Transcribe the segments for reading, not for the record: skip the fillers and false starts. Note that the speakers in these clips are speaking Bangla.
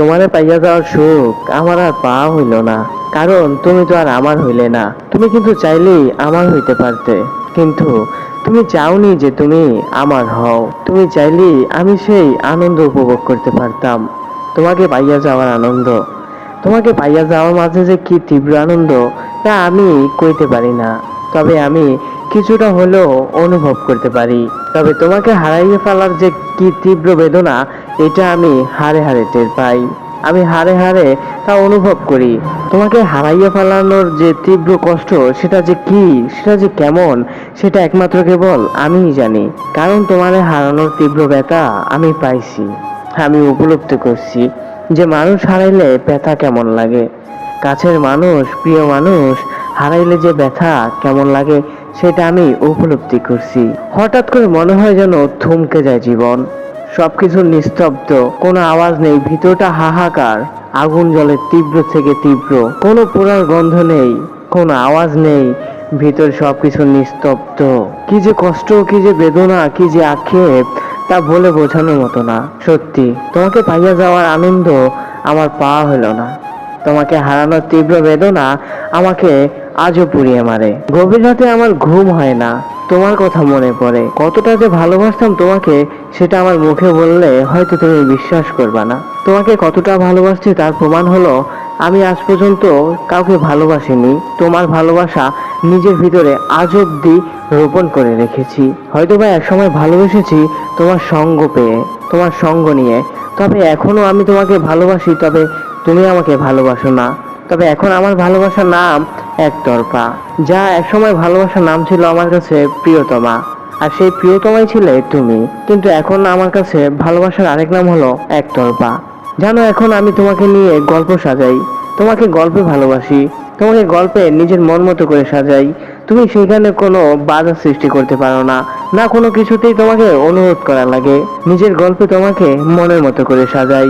তোমারে পাইয়া যাওয়ার সুখ আমার আর পাওয়া হইল না, কারণ তুমি তো আর আমার হইলে না। তুমি কিন্তু চাইলেই আমার হইতে পারতে, কিন্তু তুমি চাওনি যে তুমি আমার হও। তুমি চাইলেই আমি সেই আনন্দ উপভোগ করতে পারতাম, তোমাকে পাইয়া যাওয়ার আনন্দ। তোমাকে পাইয়া যাওয়ার মাঝে যে কি তীব্র আনন্দ তা আমি কইতে পারি না, তবে আমি কিছুটা হলেও অনুভব করতে পারি। তবে তোমাকে হারাইয়ে ফেলার যে কি তীব্র বেদনা, এটা আমি হাড়ে হাড়ে টের পাই। আমি হাড়ে হাড়ে তা অনুভব করি। তোমাকে হারাইয়ে ফেলানোর যে তীব্র কষ্ট, সেটা যে কি, সেটা যে কেমন, সেটা একমাত্র কেবল আমিই জানি। কারণ তোমারে হারানোর তীব্র ব্যথা আমি পাইছি। আমি উপলব্ধি করছি যে মানুষ হারাইলে ব্যথা কেমন লাগে। কাছের মানুষ, প্রিয় মানুষ হারাইলে যে ব্যথা কেমন লাগে, সেটা আমি উপলব্ধি করছি। হঠাৎ করে মনে হয় যেন থমকে যায় জীবন, সবকিছু নিস্তব্ধ, কোনো আওয়াজ নেই, ভিতরটা হাহাকার। আগুন জ্বলে তীব্র থেকে তীব্র, কোনো পোড়ার গন্ধ নেই, কোনো আওয়াজ নেই, ভিতর সবকিছু নিস্তব্ধ। কি যে কষ্ট, কি যে বেদনা, কি যে আক্ষেপ, তা বলে বোঝানোর মতো না। সত্যি তোমাকে পাইয়া যাওয়ার আনন্দ আমার পাওয়া হলো না। তোমাকে হারানোর তীব্র বেদনা আমাকে আজও পুড়িয়ে মারে। গভীর রাতে আমার ঘুম হয় না, তোমার কথা মনে পড়ে। কতটা যে ভালোবাসতাম তোমাকে, সেটা আমার মুখে বললে হয়তো তুমি বিশ্বাস করবা না। তোমাকে কতটা ভালোবাসছি তার প্রমাণ হলো, আমি আজ পর্যন্ত কাউকে ভালোবাসিনি। তোমার ভালোবাসা নিজের ভিতরে আজ অব্দি রোপণ করে রেখেছি। হয়তো বা একসময় ভালোবেসেছি তোমার সঙ্গ পেয়ে, তোমার সঙ্গ নিয়ে। তবে এখনো আমি তোমাকে ভালোবাসি, তবে তুমি আমাকে ভালোবাসো না। তবে এখন আমার ভালোবাসার নাম একতরফা। যা একসময় ভালোবাসার নাম ছিল আমার কাছে প্রিয়তমা, আর সেই প্রিয়তমাই ছিলে তুমি। কিন্তু এখন আমার কাছে ভালোবাসার আরেক নাম হলো একতরফা। জানো, এখন আমি তোমাকে নিয়ে গল্প সাজাই, তোমাকে গল্পে ভালোবাসি, তোমাকে গল্পে নিজের মন মতো করে সাজাই। তুমি সেখানে কোনো বাধা সৃষ্টি করতে পারো না, না কোনো কিছুতেই তোমাকে অনুরোধ করা লাগে। নিজের গল্পে তোমাকে মনের মতো করে সাজাই,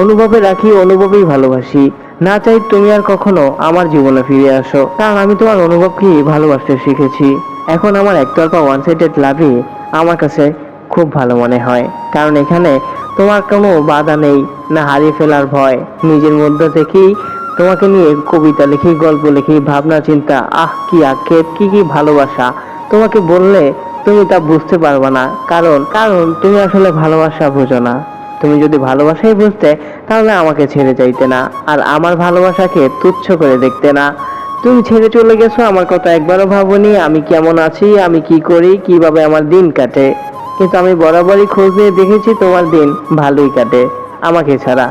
অনুভবে রাখি, অনুভবেই ভালোবাসি। না চাই তুমি আর কখনো আমার জীবনে ফিরে আসো, কারণ আমি তোমার অনুভবকেই ভালোবাসতে শিখেছি। এখন আমার একতরফা ওয়ান সাইডেড লাভই আমার কাছে খুব ভালো মনে হয়, কারণ এখানে তোমার কোনো বাধা নেই, না হারিয়ে ফেলার ভয়। নিজের মধ্যে থেকেই তোমাকে নিয়ে কবিতা লিখি, গল্প লিখি, ভাবনা চিন্তা, আহ কি আক্ষেপ, কি কি ভালোবাসা। তোমাকে বললে তুমি তা বুঝতে পারবে না, কারণ কারণ তুমি আসলে ভালোবাসা বুঝো না। তুমি যদি ভালোবাসাই বুঝতে, তাহলে আমাকে ছেড়ে যাইতে না, আর আমার ভালোবাসাকে তুচ্ছ করে দেখতে না। তুমি ছেড়ে চলে গেছো, আমার কথা একবারও ভাবনি আমি কেমন আছি, আমি কি করি, কিভাবে আমার দিন কাটে। কিন্তু আমি বরাবরই খোঁজ নিয়ে দেখেছি তোমার দিন ভালোই কাটে আমাকে ছাড়া।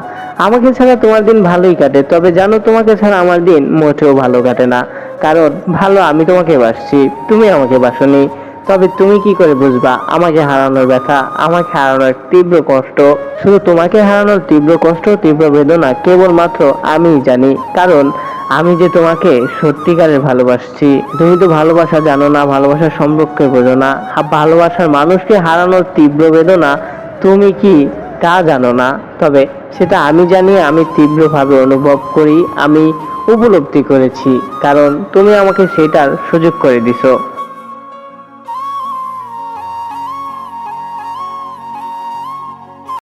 আমাকে ছাড়া তোমার দিন ভালোই কাটে, তবে জানো তোমাকে ছাড়া আমার দিন মোটেও ভালো কাটে না। কারণ ভালো আমি তোমাকে বাসছি, তুমি আমাকে বাসনি। তবে তুমি কি করে বুঝবা আমাকে হারানোর ব্যথা, আমাকে হারানোর তীব্র কষ্ট? শুধু তোমাকে হারানোর তীব্র কষ্ট, তীব্র বেদনা কেবলমাত্র আমিই জানি, কারণ আমি যে তোমাকে সত্যিকারের ভালোবাসছি। তুমি তো ভালোবাসা জানো না, ভালোবাসার সম্পর্কে বোঝো না। ভালোবাসার মানুষকে হারানোর তীব্র বেদনা তুমি কি তা জানো না, তবে সেটা আমি জানি, আমি তীব্রভাবে অনুভব করি, আমি উপলব্ধি করেছি, কারণ তুমি আমাকে সেটার সুযোগ করে দিছো।